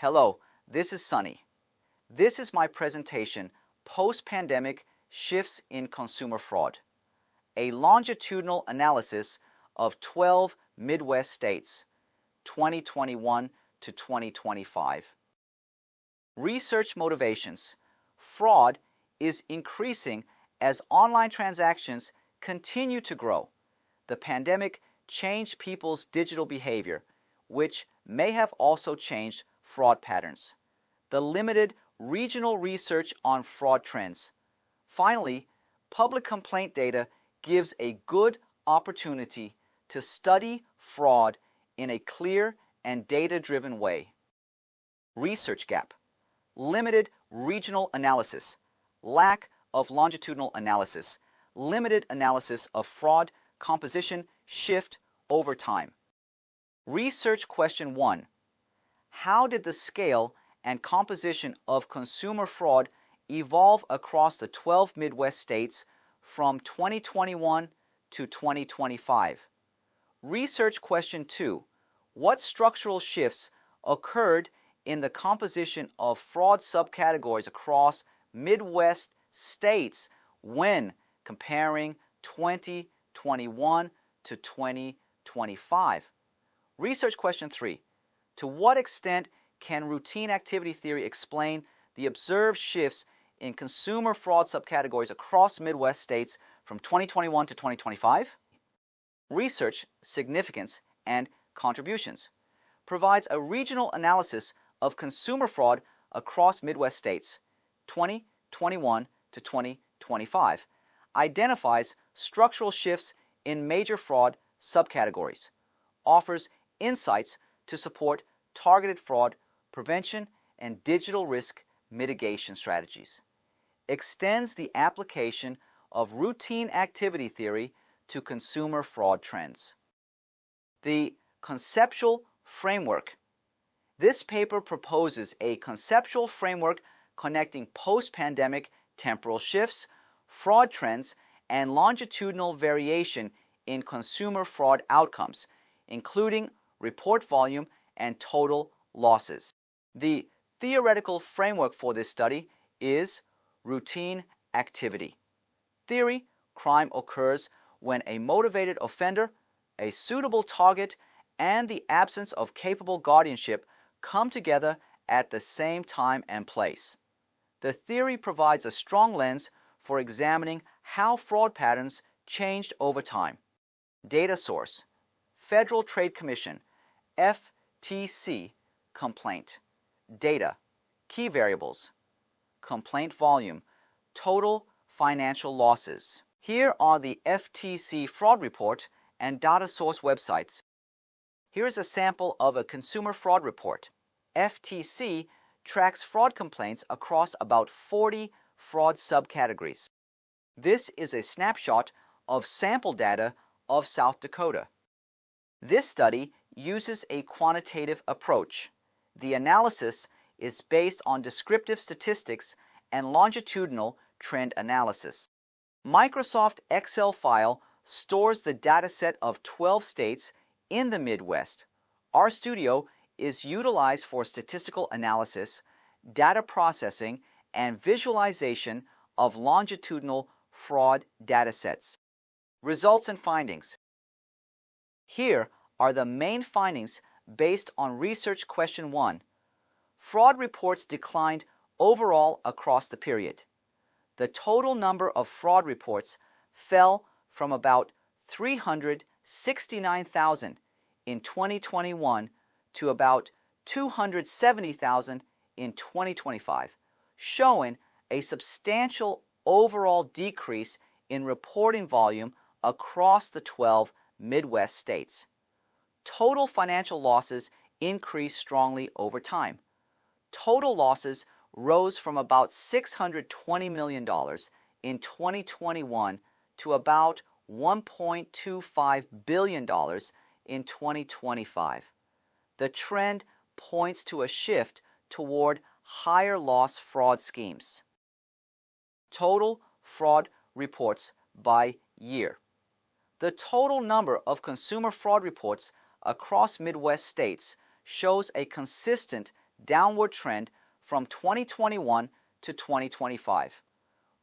Hello, this is Sunny. This is my presentation, Post-Pandemic Shifts in Consumer Fraud, a longitudinal analysis of 12 Midwest states, 2021 to 2025. Research motivations. Fraud is increasing as online transactions continue to grow. The pandemic changed people's digital behavior, which may have also changed fraud patterns. The limited regional research on fraud trends. Finally, public complaint data gives a good opportunity to study fraud in a clear and data-driven way. Research gap. Limited regional analysis. Lack of longitudinal analysis. Limited analysis of fraud composition shift over time. Research question 1. How did the scale and composition of consumer fraud evolve across the 12 Midwest states from 2021 to 2025? Research question 2. What structural shifts occurred in the composition of fraud subcategories across Midwest states when comparing 2021 to 2025? Research question 3. To what extent can routine activity theory explain the observed shifts in consumer fraud subcategories across Midwest states from 2021 to 2025? Research significance and contributions provides a regional analysis of consumer fraud across Midwest states, 2021 to 2025, identifies structural shifts in major fraud subcategories, offers insights to support targeted fraud prevention and digital risk mitigation strategies, extends the application of routine activity theory to consumer fraud trends. The conceptual framework. This paper proposes a conceptual framework connecting post-pandemic temporal shifts, fraud trends, and longitudinal variation in consumer fraud outcomes, including report volume and total losses. The theoretical framework for this study is routine activity. Theory: crime occurs when a motivated offender, a suitable target, and the absence of capable guardianship come together at the same time and place. The theory provides a strong lens for examining how fraud patterns changed over time. Data source: Federal Trade Commission, FTC complaint. Data: key variables, complaint volume, total financial losses. Here are the FTC fraud report and data source websites. Here is a sample of a consumer fraud report. FTC tracks fraud complaints across about 40 fraud subcategories. This is a snapshot of sample data of South Dakota. This study uses a quantitative approach. The analysis is based on descriptive statistics and longitudinal trend analysis. Microsoft Excel file stores the dataset of 12 states in the Midwest. RStudio is utilized for statistical analysis, data processing, and visualization of longitudinal fraud datasets. Results and findings. Here are the main findings based on research question 1. Fraud reports declined overall across the period. The total number of fraud reports fell from about 369,000 in 2021 to about 270,000 in 2025, showing a substantial overall decrease in reporting volume across the 12 Midwest states. Total financial losses increased strongly over time. Total losses rose from about $620 million in 2021 to about $1.25 billion in 2025. The trend points to a shift toward higher loss fraud schemes. Total fraud reports by year. The total number of consumer fraud reports across Midwest states shows a consistent downward trend from 2021 to 2025.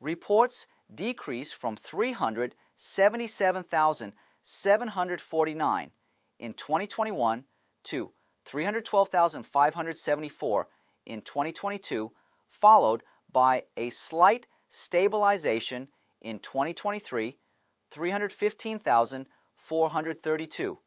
Reports decreased from 377,749 in 2021 to 312,574 in 2022, followed by a slight stabilization in 2023, 315,432,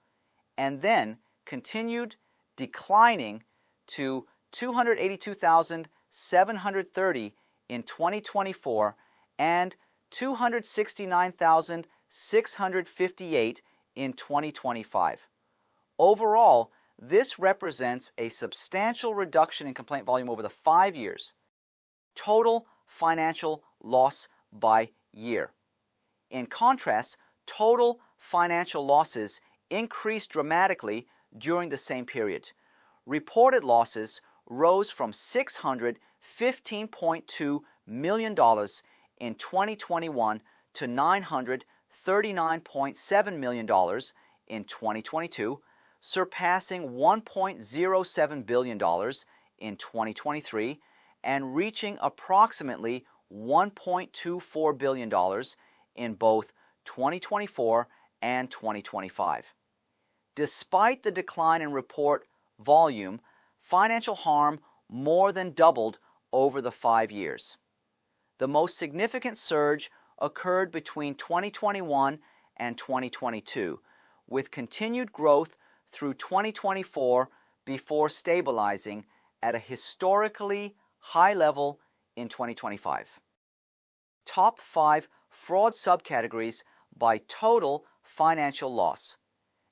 and then continued declining to 282,730 in 2024 and 269,658 in 2025. Overall, this represents a substantial reduction in complaint volume over the 5 years. Total financial loss by year. In contrast, total financial losses increased dramatically during the same period. Reported losses rose from $615.2 million in 2021 to $939.7 million in 2022, surpassing $1.07 billion in 2023 and reaching approximately $1.24 billion in both 2024 and 2025. Despite the decline in report volume, financial harm more than doubled over the 5 years. The most significant surge occurred between 2021 and 2022, with continued growth through 2024 before stabilizing at a historically high level in 2025. Top 5 fraud subcategories by total financial loss.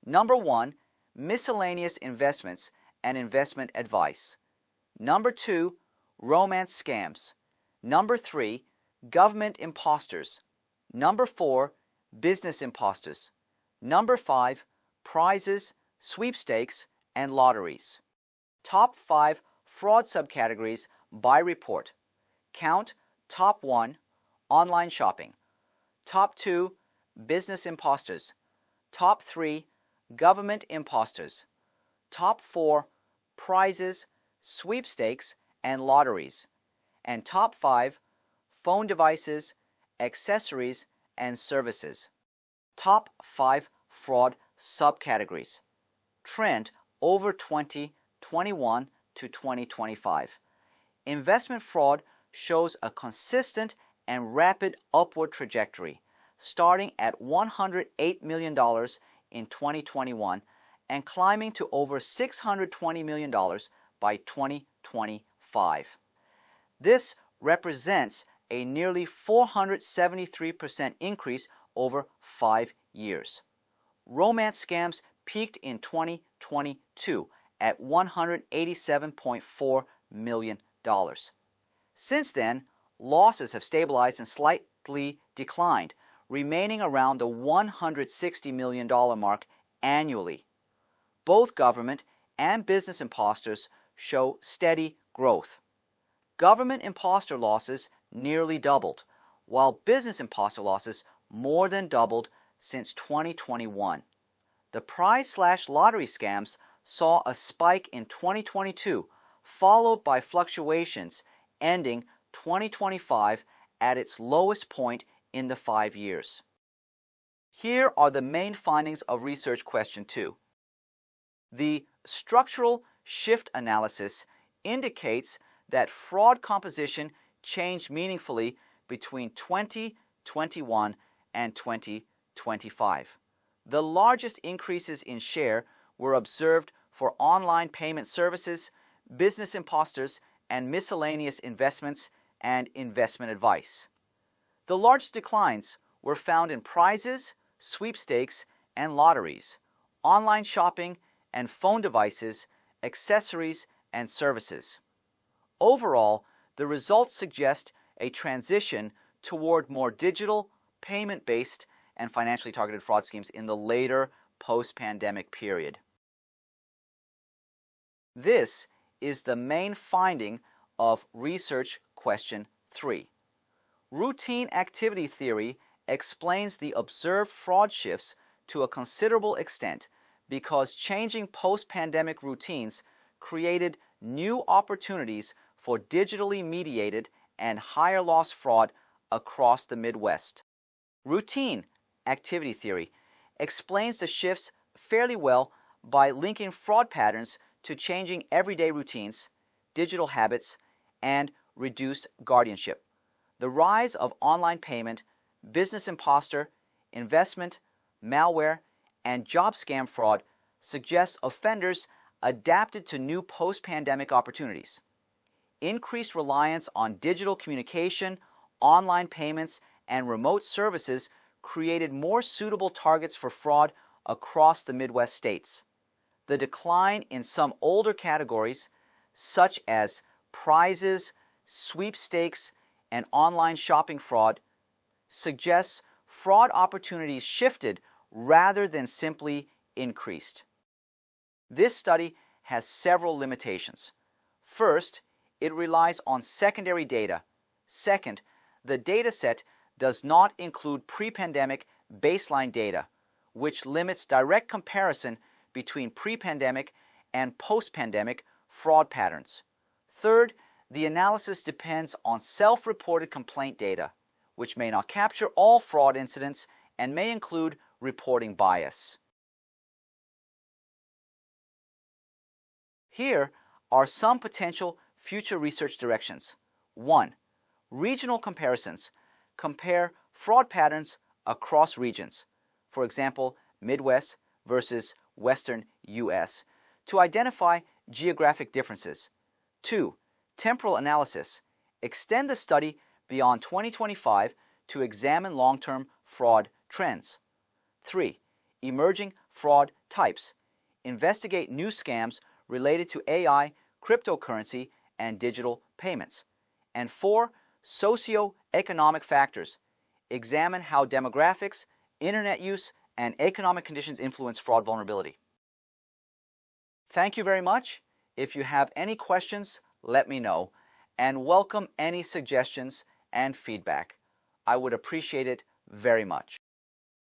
Number 1, miscellaneous investments and investment advice. Number 2, romance scams. Number 3, government imposters. Number 4, business imposters. Number 5, prizes, sweepstakes, and lotteries. Top 5 fraud subcategories by report. Count: top 1, online shopping. Top 2, business imposters. Top 3, government imposters. Top 4, prizes, sweepstakes, and lotteries. And top 5, phone devices, accessories, and services. Top 5 fraud subcategories. Trend over 2021 to 2025. Investment fraud shows a consistent and rapid upward trajectory, starting at $108 million in 2021 and climbing to over $620 million by 2025. This represents a nearly 473% increase over 5 years. Romance scams peaked in 2022 at $187.4 million. Since then, losses have stabilized and slightly declined, remaining around the $160 million mark annually. Both government and business imposters show steady growth. Government imposter losses nearly doubled, while business imposter losses more than doubled since 2021. The prize/lottery scams saw a spike in 2022, followed by fluctuations, ending 2025 at its lowest point in the 5 years. Here are the main findings of research question 2. The structural shift analysis indicates that fraud composition changed meaningfully between 2021 and 2025. The largest increases in share were observed for online payment services, business imposters, and miscellaneous investments and investment advice. The largest declines were found in prizes, sweepstakes, and lotteries, online shopping and phone devices, accessories, and services. Overall, the results suggest a transition toward more digital, payment-based, and financially targeted fraud schemes in the later post-pandemic period. This is the main finding of research question 3. Routine activity theory explains the observed fraud shifts to a considerable extent because changing post-pandemic routines created new opportunities for digitally mediated and higher loss fraud across the Midwest. Routine activity theory explains the shifts fairly well by linking fraud patterns to changing everyday routines, digital habits, and reduced guardianship. The rise of online payment, business imposter, investment, malware, and job scam fraud suggests offenders adapted to new post-pandemic opportunities. Increased reliance on digital communication, online payments, and remote services created more suitable targets for fraud across the Midwest states. The decline in some older categories, such as prizes, sweepstakes, and online shopping fraud, suggests fraud opportunities shifted rather than simply increased. This study has several limitations. First, it relies on secondary data. Second, the data set does not include pre-pandemic baseline data, which limits direct comparison between pre-pandemic and post-pandemic fraud patterns. Third, the analysis depends on self-reported complaint data, which may not capture all fraud incidents and may include reporting bias. Here are some potential future research directions. 1. Regional comparisons. Compare fraud patterns across regions, for example, Midwest versus Western U.S., to identify geographic differences. 2. Temporal analysis. Extend the study beyond 2025 to examine long-term fraud trends. 3. Emerging fraud types. Investigate new scams related to AI, cryptocurrency, and digital payments. And 4. Socioeconomic factors. Examine how demographics, internet use, and economic conditions influence fraud vulnerability. Thank you very much. If you have any questions, let me know, and welcome any suggestions and feedback. I would appreciate it very much.